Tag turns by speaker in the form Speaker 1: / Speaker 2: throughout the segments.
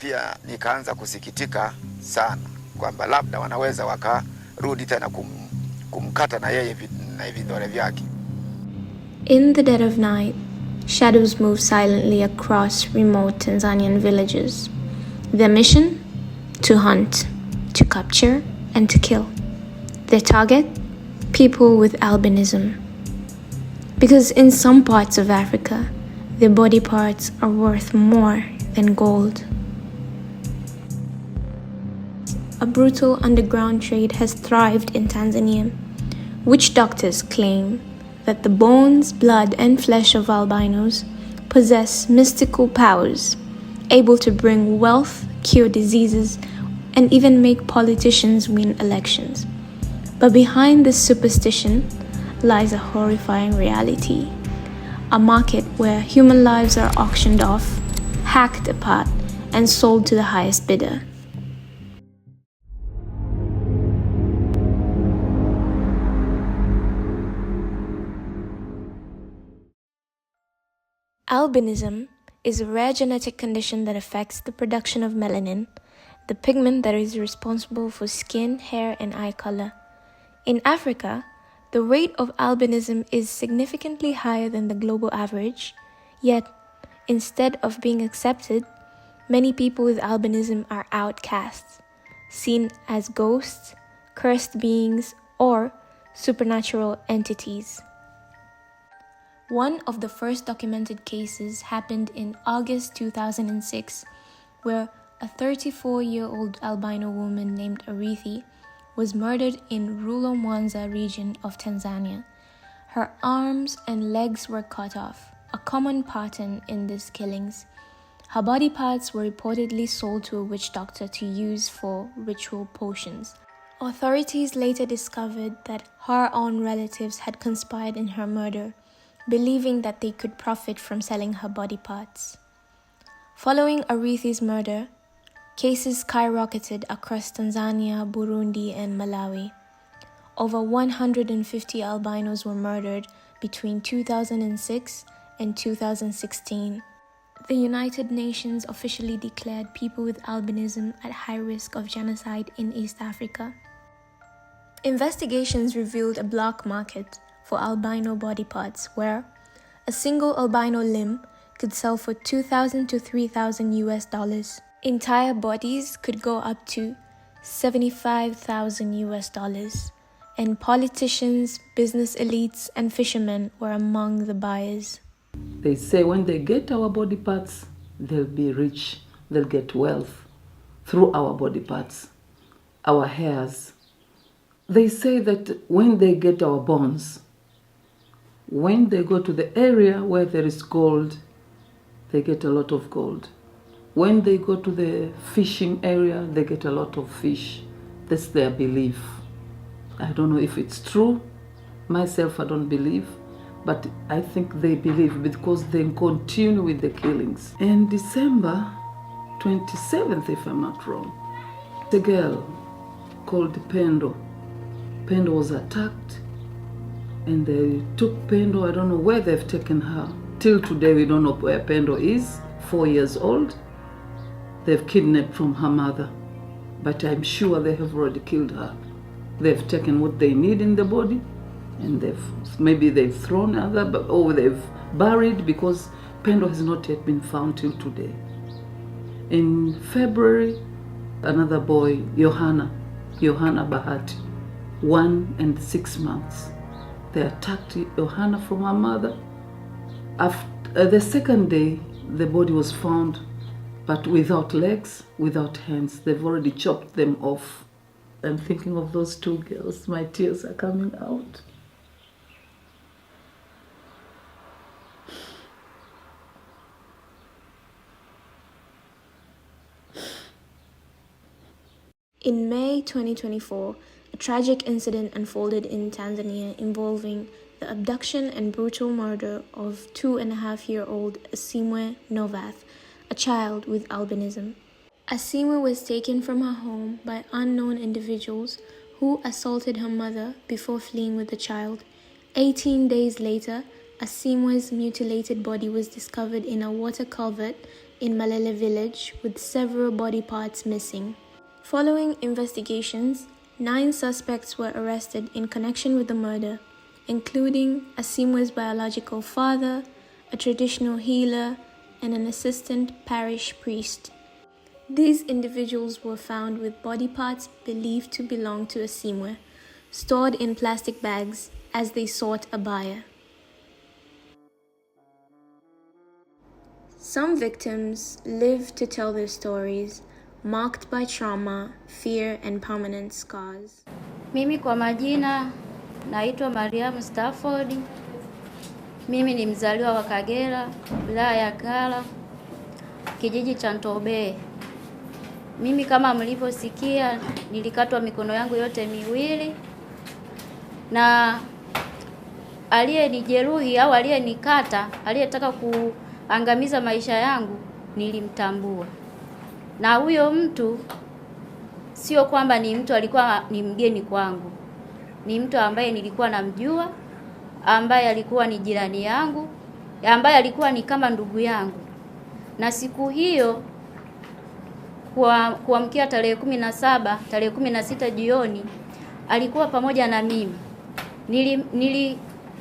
Speaker 1: Pia nikaanza kusikitika sana kwamba labda wanaweza wakarudi tena kumkata na yeye na vidole vyake.
Speaker 2: In the dead of night, shadows move silently across remote Tanzanian villages. Their mission? To hunt, to capture, and to kill. Their target? People with albinism. Because in some parts of Africa, their body parts are worth more than gold. A brutal underground trade has thrived in Tanzania. Witch doctors claim that the bones, blood, and flesh of albinos possess mystical powers, able to bring wealth, cure diseases, and even make politicians win elections. But behind this superstition lies a horrifying reality. A market where human lives are auctioned off, hacked apart, and sold to the highest bidder. Albinism is a rare genetic condition that affects the production of melanin, the pigment that is responsible for skin, hair, and eye color. In Africa, the rate of albinism is significantly higher than the global average, yet, instead of being accepted, many people with albinism are outcasts, seen as ghosts, cursed beings, or supernatural entities. One of the first documented cases happened in August 2006, where a 34-year-old albino woman named Arithi was murdered in rural Mwanza region of Tanzania. Her arms and legs were cut off, a common pattern in these killings. Her body parts were reportedly sold to a witch doctor to use for ritual potions. Authorities later discovered that her own relatives had conspired in her murder, believing that they could profit from selling her body parts. Following Arithi's murder, cases skyrocketed across Tanzania, Burundi, and Malawi. Over 150 albinos were murdered between 2006 and 2016. The United Nations officially declared people with albinism at high risk of genocide in East Africa. Investigations revealed a black market for albino body parts where a single albino limb could sell for $2,000 to $3,000. Entire bodies could go up to $75,000, and politicians, business elites, and fishermen were among the buyers.
Speaker 3: They say when they get our body parts, they'll be rich, they'll get wealth through our body parts, our hairs. They say that when they get our bones, when they go to the area where there is gold, they get a lot of gold. When they go to the fishing area, they get a lot of fish. That's their belief. I don't know if it's true. Myself, I don't believe. But I think they believe because they continue with the killings. And December 27th, if I'm not wrong, the girl called Pendo. Pendo was attacked. And they took Pendo. I don't know where they've taken her. Till today, we don't know where Pendo is, 4 years old. They've kidnapped from her mother. But I'm sure they have already killed her. They've taken what they need in the body, and maybe they've thrown other, or they've buried, because Pendo has not yet been found till today. In February, another boy, Johanna Bahati, 1 and 6 months. They attacked Johanna from her mother. After the second day, the body was found, but without legs, without hands. They've already chopped them off. I'm thinking of those two girls. My tears are coming out.
Speaker 2: In May 2024, a tragic incident unfolded in Tanzania involving the abduction and brutal murder of 2.5-year-old Asimwe Novath, a child with albinism. Asimwe was taken from her home by unknown individuals who assaulted her mother before fleeing with the child. 18 days later, Asimwe's mutilated body was discovered in a water culvert in Malele village with several body parts missing. Following investigations, 9 suspects were arrested in connection with the murder, including Asimwe's biological father, a traditional healer, and an assistant parish priest. These individuals were found with body parts believed to belong to Asimwe, stored in plastic bags as they sought a buyer. Some victims live to tell their stories, marked by trauma, fear, and permanent scars.
Speaker 4: Mimi kwa majina naitwa Mariam Stafford. Mimi ni mzaliwa wa Kagera, wilaya ya Kala, kijiji cha Ntobe. Mimi kama mlivyosikia nilikatwa mikono yangu yote miwili, na aliyenijeruhi au aliyenikata, aliyetaka kuangamiza maisha yangu nilimtambua. Na huyo mtu sio kwamba ni mtu alikuwa ni mgeni kwangu. Ni mtu ambaye nilikuwa namjua, ambaye alikuwa ni jirani yangu, ambaye alikuwa ni kama ndugu yangu. Na siku hiyo kuamkia tarehe 17, tarehe 16 jioni alikuwa pamoja na mimi.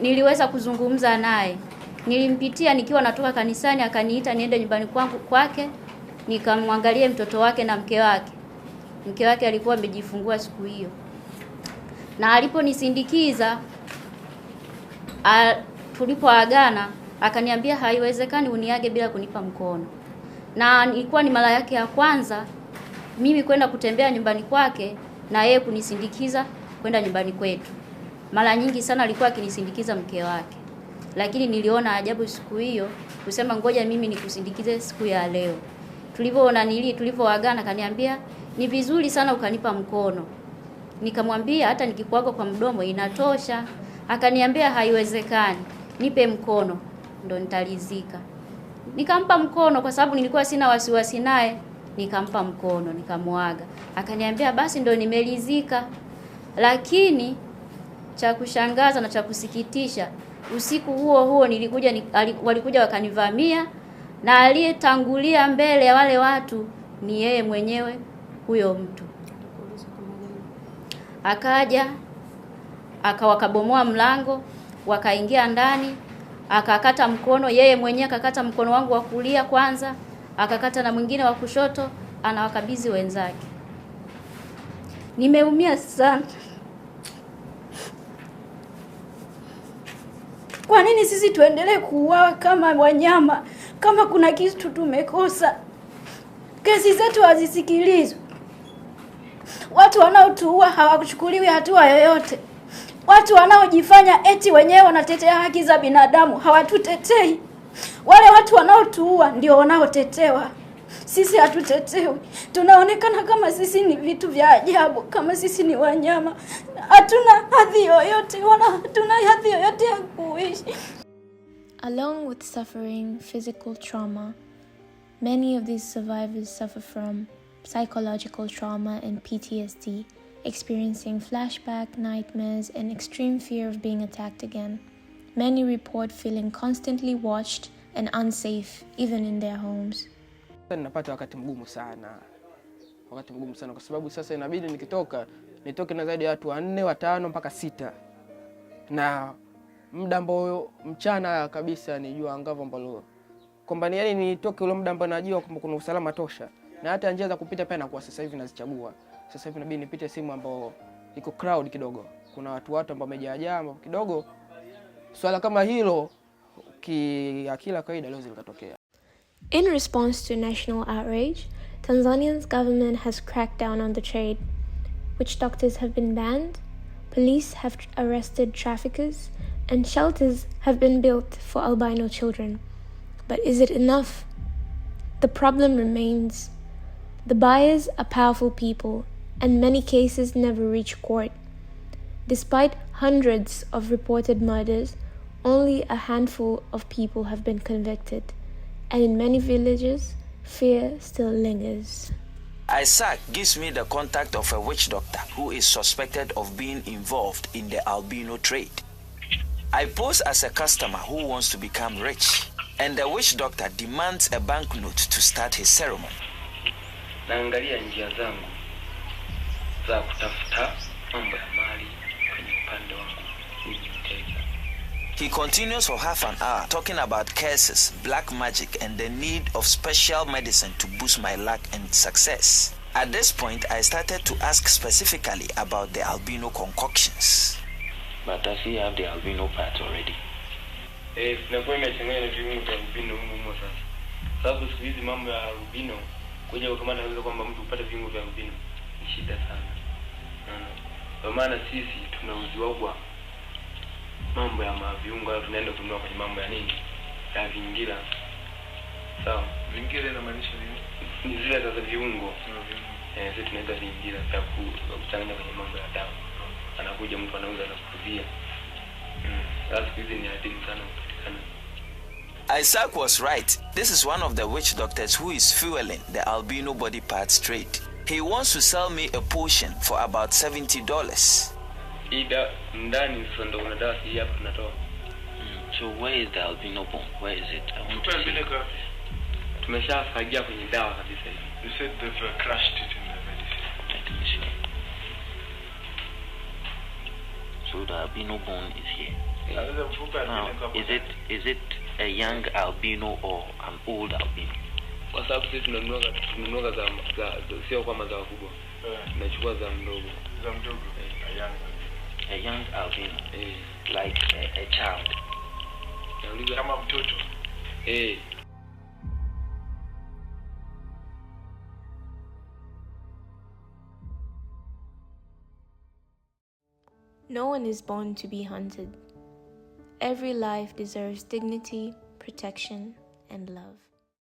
Speaker 4: Niliweza kuzungumza naye. Nilimpitia nikiwa natoka kanisani, akaniita niende nyumbani kwake nikamwangalie mtoto wake na mke wake. Mke wake alikuwa amejifungua siku hiyo. Na aliponisindikiza tulipoagana, akaniambia haiwezekani uniage bila kunipa mkono. Na ilikuwa ni mara yake ya kwanza mimi kwenda kutembea nyumbani kwake na yeye kunisindikiza kwenda nyumbani kwetu. Mara nyingi sana alikuwa akinisindikiza mke wake. Lakini niliona ajabu siku hiyo kusema ngoja mimi nikusindikize siku ya leo. Tulivyoagana akaniambia ni vizuri sana ukanipa mkono. Nikamwambia hata nikikuaga kwa mdomo inatosha. Akaniambia haiwezekani, nipe mkono ndo nitalizika. Nikampa mkono kwa sababu nilikuwa sina wasiwasi naye. Nikampa mkono, nikamuaga. Akaniambia basi ndo nimelizika. Lakini cha kushangaza na cha kusikitisha, usiku huo walikuja wakanivamia, na aliyetangulia mbele ya wale watu ni yeye mwenyewe huyo mtu. Akaja akawakabomoa mlango, wakaingia ndani, akakata mkono, yeye mwenyewe akakata mkono wangu wa kulia kwanza, akakata na mwingine wa kushoto, anawakabidhi wenzake. Nimeumia sana. Kwa nini sisi tuendelee kuuawa kama wanyama? Kama kuna kitu tumekosa, kesi zetu hazisikilizwi. Watu wanaotuua hawakuchukuliwi hatua yoyote. Watu wanaojifanya eti wenyewe wanatetea haki za binadamu hawatutetei. Wale watu wanaotuua ndio wanaotetewa. Sisi hatutetewi. Tunaonekana kama sisi ni vitu vya ajabu, kama sisi ni wanyama. Hatuna hadhi yoyote, wala hatuna hadhi yoyote ya kuishi.
Speaker 2: Along with suffering physical trauma, many of these survivors suffer from psychological trauma and PTSD, experiencing flashback, nightmares, and extreme fear of being attacked again. Many report feeling constantly watched and unsafe, even in their homes.
Speaker 5: Ninapata wakati mgumu sana kwa sababu sasa inabidi nitoke na zaidi ya watu 4, 5 mpaka 6. Na muda ambao mchana kabisa ni jua angavu ambalo kwamba yani nitoke ule muda ambao najua kwamba kuna usalama tosha. Na hata njia za kupita pia nakuwa sasa hivi nazichagua. Sasa hivi inabidi nipite sehemu ambao iko crowd kidogo. Kuna watu ambao wamejaa kidogo. Swala kama hilo akila kawaida leo likatokea.
Speaker 2: In response to national outrage, Tanzania's government has cracked down on the trade. Witch doctors have been banned, police have arrested traffickers, and shelters have been built for albino children. But is it enough? The problem remains. The buyers are powerful people, and many cases never reach court. Despite hundreds of reported murders, only a handful of people have been convicted. And in many villages, fear still lingers.
Speaker 6: Isaac gives me the contact of a witch doctor who is suspected of being involved in the albino trade. I pose as a customer who wants to become rich. and the witch doctor demands a banknote to start his ceremony.
Speaker 7: Naangalia njia zangu za kutafuta mambo ya mali kwenye upande wangu mimi mteja.
Speaker 6: He continues for half an hour talking about curses, black magic, and the need of special medicine to boost my luck and success. At this point, I started to ask specifically about the albino concoctions.
Speaker 7: But does he have the albino part already? Tunakuwa imechanganya na viungo vya albino humo sasa. Sababu siku hizi mambo ya albino kuja kama naweza kwamba mtu upate viungo vya albino ni shida sana. Kwa maana sisi tunauziwa mambo ya viungo, tunaenda kununua kwenye mambo ya nini? Ya vingira. Sawa. Vingira inamaanisha nini? Ni zile za viungo. Sisi tunaita vingira vya kuchanganya kwenye mambo ya dawa. Anakuja mtu anauza na kuzia. Sasa hizi ni adimu sana kupatikana.
Speaker 6: Isaac was right. This is one of the witch doctors who is fueling the albino body parts trade. He wants to sell me a potion for about $70.
Speaker 7: Ndani sasa ndo kuna dawa hii hapa tunatoa.
Speaker 8: So where is the albino bone? Where is it? I want to see.
Speaker 7: Tumeshafagia kwenye dawa kabisa hivi.
Speaker 9: You said they've crushed it in the medicine.
Speaker 8: Let me see. So the albino bone is here. Now, is it a young albino or an old albino?
Speaker 7: Kwa sababu sisi tunanunua za sio kama za wakubwa. Tunachukua za mdogo.
Speaker 9: Za mdogo.
Speaker 8: A young albino. Like a child.
Speaker 9: Kama mtoto.
Speaker 2: No one is born to be hunted. Every life deserves dignity, protection, and love.